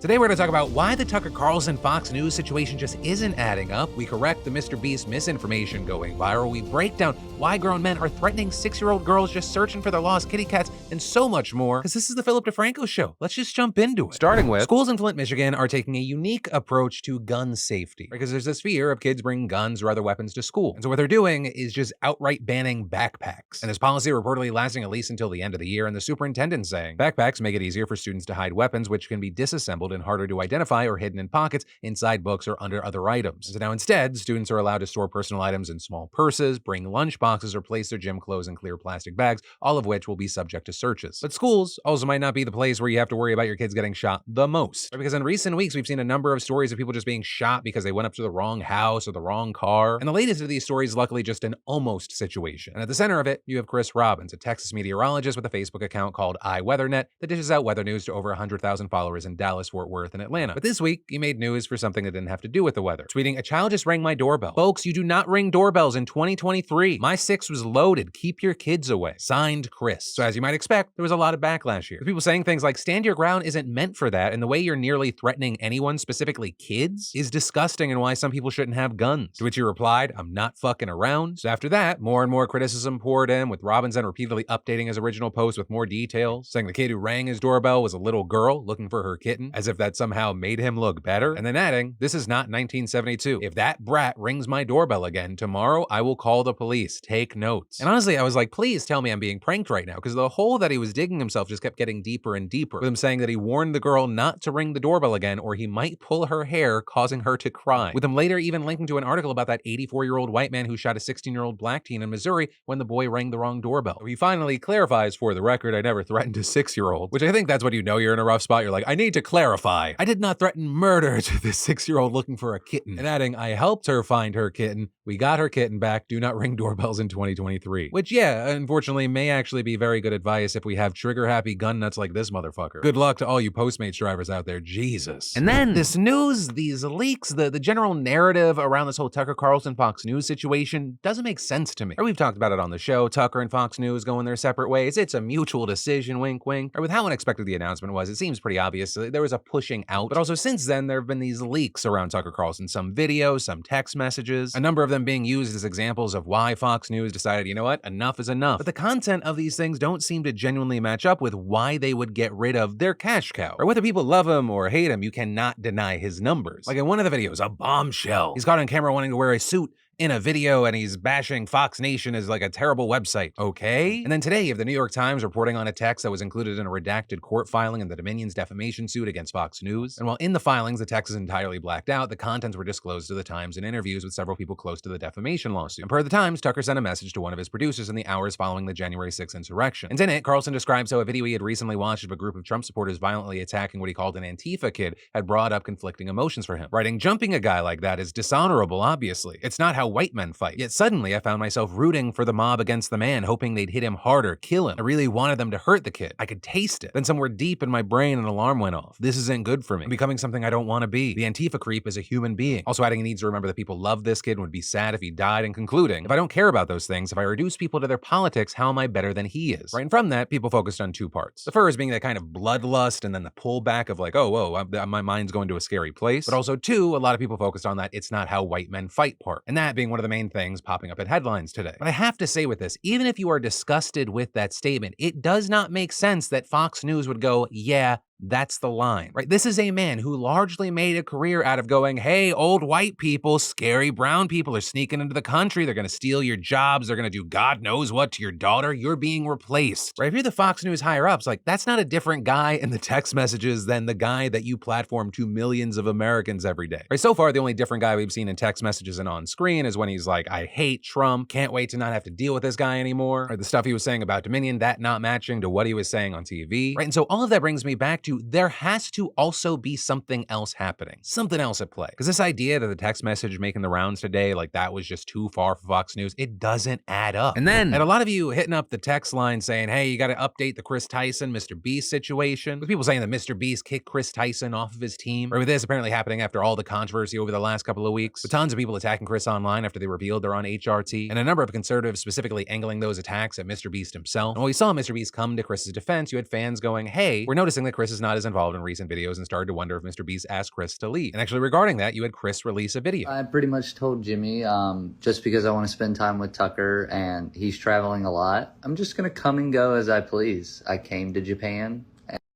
Today we're going to talk about why the Tucker Carlson Fox News situation just isn't adding up. We correct the Mr. Beast misinformation going viral. We break down why grown men are threatening 6-year-old girls just searching for their lost kitty cats, and so much more. Because this is the Philip DeFranco Show. Let's just jump into it. Starting with, schools in Flint, Michigan are taking a unique approach to gun safety. Because there's this fear of kids bringing guns or other weapons to school. And so what they're doing is just outright banning backpacks. And this policy reportedly lasting at least until the end of the year, and the superintendent saying, backpacks make it easier for students to hide weapons, which can be disassembled and harder to identify or hidden in pockets, inside books, or under other items. So now instead, students are allowed to store personal items in small purses, bring lunch boxes, or place their gym clothes in clear plastic bags, all of which will be subject to searches. But schools also might not be the place where you have to worry about your kids getting shot the most. Because in recent weeks, we've seen a number of stories of people just being shot because they went up to the wrong house or the wrong car. And the latest of these stories is luckily just an almost situation. And at the center of it, you have Chris Robbins, a Texas meteorologist with a Facebook account called iWeatherNet that dishes out weather news to over 100,000 followers in Dallas, Fort Worth, and Atlanta. But this week, he made news for something that didn't have to do with the weather. Tweeting, "A child just rang my doorbell. Folks, you do not ring doorbells in 2023. My 6 was loaded. Keep your kids away." Signed, Chris. So as you might expect, there was a lot of backlash here. With people saying things like, stand your ground isn't meant for that, and the way you're nearly threatening anyone, specifically kids, is disgusting, and why some people shouldn't have guns. To which he replied, "I'm not fucking around." So after that, more and more criticism poured in, with Robinson repeatedly updating his original post with more details, saying the kid who rang his doorbell was a little girl looking for her kitten, as if that somehow made him look better, and then adding, "This is not 1972. If that brat rings my doorbell again, tomorrow I will call the police. Take notes." And honestly, I was like, please tell me I'm being pranked right now, because the hole that he was digging himself just kept getting deeper and deeper, with him saying that he warned the girl not to ring the doorbell again or he might pull her hair, causing her to cry, with him later even linking to an article about that 84-year-old white man who shot a 16-year-old black teen in Missouri when the boy rang the wrong doorbell. He finally clarifies, "For the record, I never threatened a 6-year-old, which I think that's what you know you're in a rough spot. You're like, I need to clarify. I did not threaten murder to this 6-year-old looking for a kitten. And adding, "I helped her find her kitten. We got her kitten back. Do not ring doorbells in 2023. Which, yeah, unfortunately may actually be very good advice if we have trigger-happy gun nuts like this motherfucker. Good luck to all you Postmates drivers out there. Jesus. And then this news, these leaks, the general narrative around this whole Tucker Carlson Fox News situation doesn't make sense to me. Or we've talked about it on the show. Tucker and Fox News going their separate ways. It's a mutual decision, wink, wink. Or with how unexpected the announcement was, it seems pretty obvious. There was a pushing out. But also since then, there have been these leaks around Tucker Carlson. Some videos, some text messages, a number of them being used as examples of why Fox News decided, you know what, enough is enough. But the content of these things don't seem to genuinely match up with why they would get rid of their cash cow. Or whether people love him or hate him, you cannot deny his numbers. Like in one of the videos, a bombshell. He's caught on camera wanting to wear a suit in a video, and he's bashing Fox Nation as like a terrible website. Okay? And then today, you have the New York Times reporting on a text that was included in a redacted court filing in the Dominion's defamation suit against Fox News. And while in the filings, the text is entirely blacked out, the contents were disclosed to the Times in interviews with several people close to the defamation lawsuit. And per the Times, Tucker sent a message to one of his producers in the hours following the January 6th insurrection. And in it, Carlson describes how a video he had recently watched of a group of Trump supporters violently attacking what he called an Antifa kid had brought up conflicting emotions for him. Writing, "Jumping a guy like that is dishonorable, obviously. It's not how white men fight. Yet suddenly, I found myself rooting for the mob against the man, hoping they'd hit him harder, kill him. I really wanted them to hurt the kid. I could taste it. Then somewhere deep in my brain, an alarm went off. This isn't good for me. I'm becoming something I don't want to be. The Antifa creep is a human being." Also adding he needs to remember that people love this kid and would be sad if he died, and concluding, "If I don't care about those things, if I reduce people to their politics, how am I better than he is?" Right, and from that, people focused on two parts. The first being that kind of bloodlust, and then the pullback of like, oh, whoa, my mind's going to a scary place. But also, two, a lot of people focused on that it's not how white men fight part. And that being one of the main things popping up in headlines today. But I have to say with this, even if you are disgusted with that statement, it does not make sense that Fox News would go, "Yeah, that's the line," right? This is a man who largely made a career out of going, "Hey, old white people, scary brown people are sneaking into the country. They're going to steal your jobs. They're going to do God knows what to your daughter. You're being replaced." Right? If you're the Fox News higher ups, like that's not a different guy in the text messages than the guy that you platform to millions of Americans every day. Right? So far, the only different guy we've seen in text messages and on screen is when he's like, "I hate Trump. Can't wait to not have to deal with this guy anymore." Or the stuff he was saying about Dominion, that not matching to what he was saying on TV. Right? And so all of that brings me back to there has to also be something else happening, something else at play. Because this idea that the text message making the rounds today, like that was just too far for Fox News, it doesn't add up. And then, and a lot of you hitting up the text line saying, "Hey, you got to update the Chris Tyson, Mr. Beast situation," with people saying that Mr. Beast kicked Chris Tyson off of his team. Or with this apparently happening after all the controversy over the last couple of weeks, with tons of people attacking Chris online after they revealed they're on HRT, and a number of conservatives specifically angling those attacks at Mr. Beast himself. And when we saw Mr. Beast come to Chris's defense, you had fans going, "Hey, we're noticing that Chris is was not as involved in recent videos and started to wonder if Mr. Beast asked Chris to leave. And actually regarding that, you had Chris release a video. I pretty much told Jimmy, just because I want to spend time with Tucker and he's traveling a lot, I'm just going to come and go as I please. I came to Japan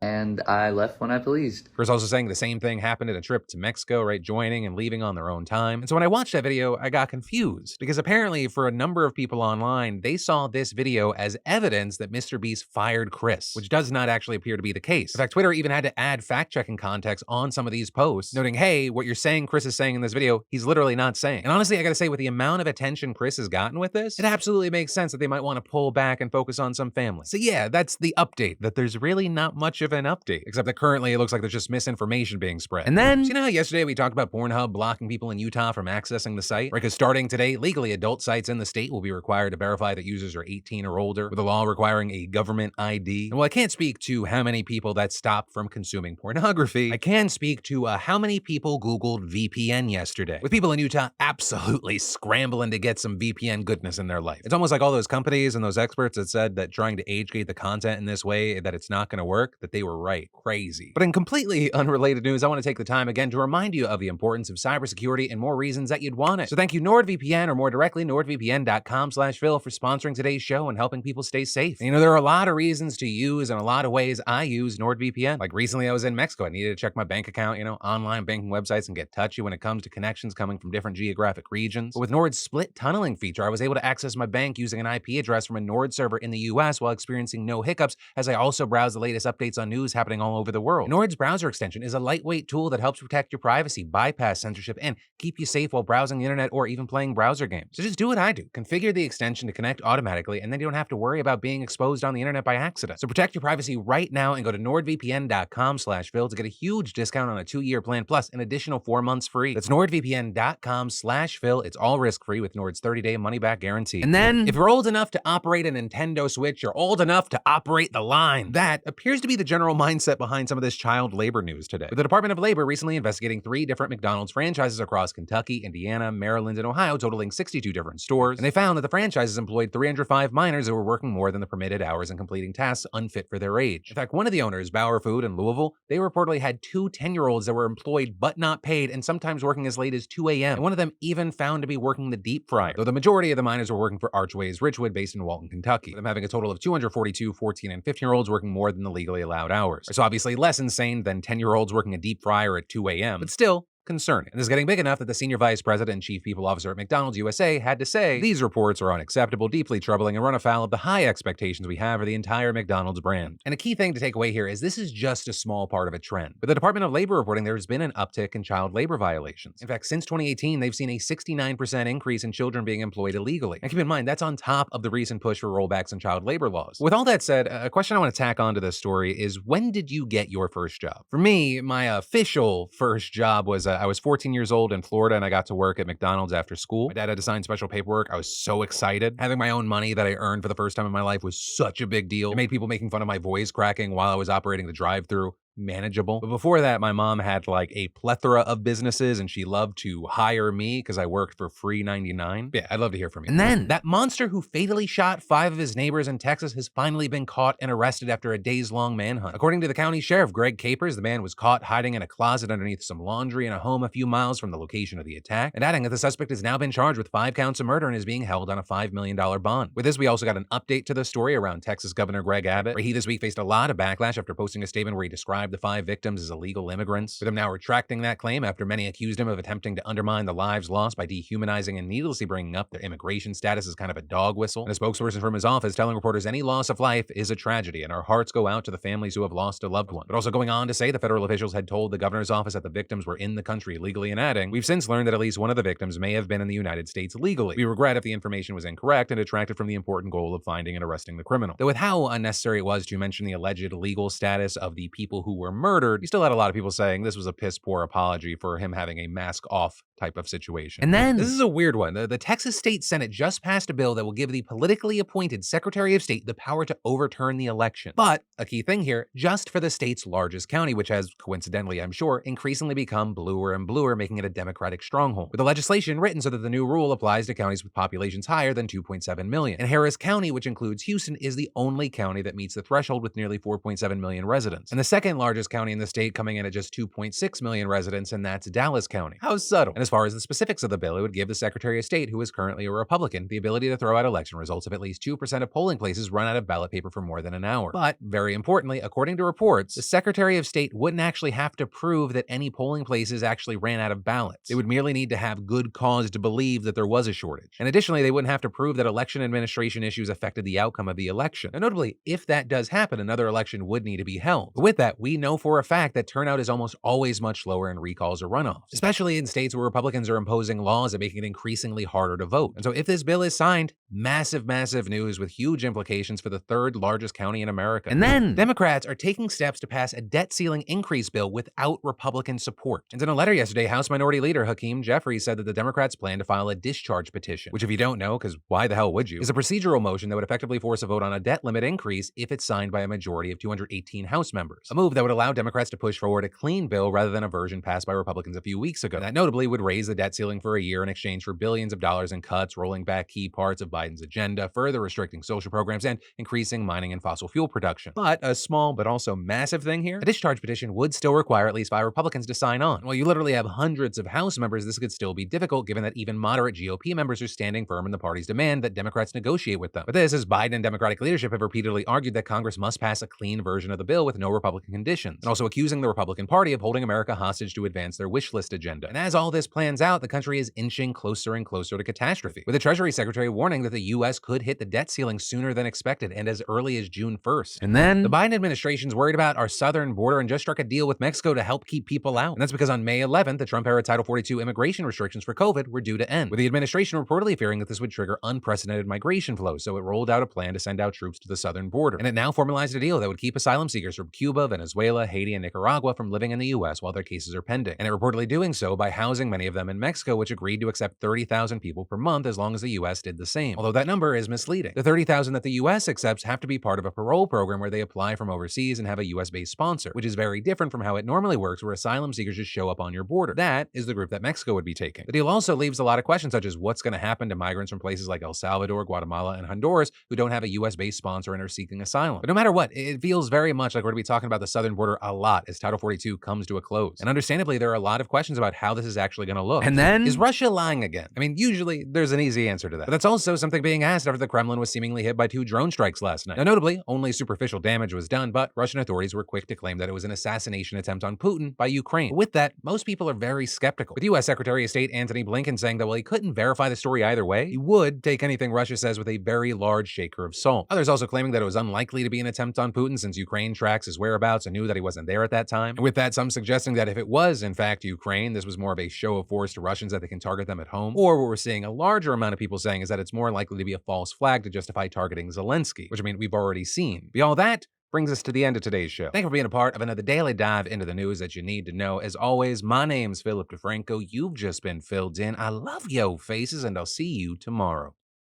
and I left when I pleased. Chris also saying the same thing happened at a trip to Mexico, right? Joining and leaving on their own time. And so when I watched that video, I got confused because apparently for a number of people online, they saw this video as evidence that Mr. Beast fired Chris, which does not actually appear to be the case. In fact, Twitter even had to add fact-checking context on some of these posts, noting, hey, what you're saying Chris is saying in this video, he's literally not saying. And honestly, I gotta say, with the amount of attention Chris has gotten with this, it absolutely makes sense that they might want to pull back and focus on some family. So yeah, that's the update, that there's really not much of an update, except that currently it looks like there's just misinformation being spread. And then, so you know how yesterday we talked about Pornhub blocking people in Utah from accessing the site? Right, because starting today, legally adult sites in the state will be required to verify that users are 18 or older, with the law requiring a government ID. And while I can't speak to how many people that stopped from consuming pornography, I can speak to how many people Googled VPN yesterday, with people in Utah absolutely scrambling to get some VPN goodness in their life. It's almost like all those companies and those experts that said that trying to age gate the content in this way, that it's not going to work, that they were right. Crazy. But in completely unrelated news, I want to take the time again to remind you of the importance of cybersecurity and more reasons that you'd want it. So thank you NordVPN, or more directly nordvpn.com/Phil, for sponsoring today's show and helping people stay safe. And, you know, there are a lot of reasons to use and a lot of ways I use NordVPN. Like recently I was in Mexico. I needed to check my bank account, you know, online banking websites and get touchy when it comes to connections coming from different geographic regions. But with Nord's split tunneling feature, I was able to access my bank using an IP address from a Nord server in the US while experiencing no hiccups, as I also browse the latest updates on news happening all over the world. Nord's browser extension is a lightweight tool that helps protect your privacy, bypass censorship, and keep you safe while browsing the internet or even playing browser games. So just do what I do. Configure the extension to connect automatically, and then you don't have to worry about being exposed on the internet by accident. So protect your privacy right now and go to nordvpn.com/Phil to get a huge discount on a 2-year plan plus an additional 4 months free. That's nordvpn.com/Phil. It's all risk-free with Nord's 30-day money-back guarantee. And then, if you're old enough to operate a Nintendo Switch, you're old enough to operate the line. That appears to be the general mindset behind some of this child labor news today, with the Department of Labor recently investigating 3 different McDonald's franchises across Kentucky, Indiana, Maryland, and Ohio, totaling 62 different stores. And they found that the franchises employed 305 minors who were working more than the permitted hours and completing tasks unfit for their age. In fact, one of the owners, Bauer Food in Louisville, they reportedly had 2 10-year-olds that were employed but not paid, and sometimes working as late as 2 a.m. And one of them even found to be working the deep fryer, though the majority of the minors were working for Archways Ridgewood, based in Walton, Kentucky, with them having a total of 242 14 and 15-year-olds working more than the legally allowed hours. So obviously less insane than 10-year-olds working a deep fryer at 2 a.m., but still concerning. And this is getting big enough that the senior vice president and chief people officer at McDonald's USA had to say, these reports are unacceptable, deeply troubling, and run afoul of the high expectations we have for the entire McDonald's brand. And a key thing to take away here is this is just a small part of a trend. With the Department of Labor reporting, there's been an uptick in child labor violations. In fact, since 2018, they've seen a 69% increase in children being employed illegally. And keep in mind, that's on top of the recent push for rollbacks in child labor laws. With all that said, a question I want to tack onto this story is, when did you get your first job? For me, my official first job was I was 14 years old in Florida, and I got to work at McDonald's after school. My dad had to sign special paperwork. I was so excited. Having my own money that I earned for the first time in my life was such a big deal. It made people making fun of my voice cracking while I was operating the drive-thru manageable. But before that, my mom had like a plethora of businesses, and she loved to hire me because I worked for free 99. Yeah, I'd love to hear from you. And then that monster who fatally shot 5 of his neighbors in Texas has finally been caught and arrested after a days-long manhunt. According to the county sheriff, Greg Capers, the man was caught hiding in a closet underneath some laundry in a home a few miles from the location of the attack, and adding that the suspect has now been charged with 5 counts of murder and is being held on a $5 million bond. With this, we also got an update to the story around Texas Governor Greg Abbott, where he this week faced a lot of backlash after posting a statement where he described the 5 victims as illegal immigrants, with him now retracting that claim after many accused him of attempting to undermine the lives lost by dehumanizing and needlessly bringing up their immigration status as kind of a dog whistle. And a spokesperson from his office telling reporters any loss of life is a tragedy, and our hearts go out to the families who have lost a loved one. But also going on to say the federal officials had told the governor's office that the victims were in the country illegally, and adding, we've since learned that at least one of the victims may have been in the United States legally. We regret if the information was incorrect and detracted from the important goal of finding and arresting the criminal. Though with how unnecessary it was to mention the alleged legal status of the people who were murdered, you still had a lot of people saying this was a piss poor apology for him having a mask off type of situation. And then, this is a weird one. The Texas State Senate just passed a bill that will give the politically appointed Secretary of State the power to overturn the election. But, a key thing here, just for the state's largest county, which has, coincidentally I'm sure, increasingly become bluer and bluer, making it a Democratic stronghold. With the legislation written so that the new rule applies to counties with populations higher than 2.7 million. And Harris County, which includes Houston, is the only county that meets the threshold with nearly 4.7 million residents. And the second largest county in the state coming in at just 2.6 million residents, and that's Dallas County. How subtle. And as far as the specifics of the bill, it would give the Secretary of State, who is currently a Republican, the ability to throw out election results if at least 2% of polling places run out of ballot paper for more than an hour. But, very importantly, according to reports, the Secretary of State wouldn't actually have to prove that any polling places actually ran out of ballots. They would merely need to have good cause to believe that there was a shortage. And additionally, they wouldn't have to prove that election administration issues affected the outcome of the election. And notably, if that does happen, another election would need to be held. But with that, we know for a fact that turnout is almost always much lower in recalls or runoffs, especially in states where Republicans are imposing laws that make it increasingly harder to vote. And so if this bill is signed, massive news with huge implications for the third largest county in America. And then, Democrats are taking steps to pass a debt ceiling increase bill without Republican support. And in a letter yesterday, House Minority Leader Hakeem Jeffries said that the Democrats plan to file a discharge petition, which if you don't know, because why the hell would you, is a procedural motion that would effectively force a vote on a debt limit increase if it's signed by a majority of 218 House members. A move that would allow Democrats to push forward a clean bill rather than a version passed by Republicans a few weeks ago. And that notably would raise the debt ceiling for a year in exchange for billions of dollars in cuts, rolling back key parts of Biden's agenda, further restricting social programs, and increasing mining and fossil fuel production. But a small but also massive thing here, a discharge petition would still require at least 5 Republicans to sign on. While you literally have hundreds of House members, this could still be difficult given that even moderate GOP members are standing firm in the party's demand that Democrats negotiate with them. But this is Biden and Democratic leadership have repeatedly argued that Congress must pass a clean version of the bill with no Republican conditions, and also accusing the Republican Party of holding America hostage to advance their wish list agenda. And as all this plans out, the country is inching closer and closer to catastrophe, with the Treasury Secretary warning that the U.S. could hit the debt ceiling sooner than expected and as early as June 1st. And then, the Biden administration's worried about our southern border and just struck a deal with Mexico to help keep people out. And that's because on May 11th, the Trump-era Title 42 immigration restrictions for COVID were due to end, with the administration reportedly fearing that this would trigger unprecedented migration flows, so it rolled out a plan to send out troops to the southern border. And it now formalized a deal that would keep asylum seekers from Cuba, Venezuela, Haiti, and Nicaragua from living in the U.S. while their cases are pending. And it reportedly doing so by housing many of them in Mexico, which agreed to accept 30,000 people per month as long as the U.S. did the same. Although that number is misleading. The 30,000 that the U.S. accepts have to be part of a parole program where they apply from overseas and have a U.S.-based sponsor, which is very different from how it normally works, where asylum seekers just show up on your border. That is the group that Mexico would be taking. The deal also leaves a lot of questions, such as what's going to happen to migrants from places like El Salvador, Guatemala, and Honduras who don't have a U.S.-based sponsor and are seeking asylum. But no matter what, it feels very much like we're going to be talking about the southern border a lot as Title 42 comes to a close. And understandably, there are a lot of questions about how this is actually going to look. And then, is Russia lying again? I mean, usually there's an easy answer to that. But that's also something being asked after the Kremlin was seemingly hit by 2 drone strikes last night. Now, notably, only superficial damage was done, but Russian authorities were quick to claim that it was an assassination attempt on Putin by Ukraine. But with that, most people are very skeptical, with U.S. Secretary of State Antony Blinken saying that while he couldn't verify the story either way, he would take anything Russia says with a very large shaker of salt. Others also claiming that it was unlikely to be an attempt on Putin since Ukraine tracks his whereabouts and knew that he wasn't there at that time. And with that, some suggesting that if it was, in fact, Ukraine, this was more of a show of force to Russians that they can target them at home. Or what we're seeing a larger amount of people saying is that it's more likely to be a false flag to justify targeting Zelensky, which I mean, we've already seen. Beyond all that, brings us to the end of today's show. Thank you for being a part of another daily dive into the news that you need to know. As always, my name's Philip DeFranco. You've just been filled in. I love yo faces, and I'll see you tomorrow.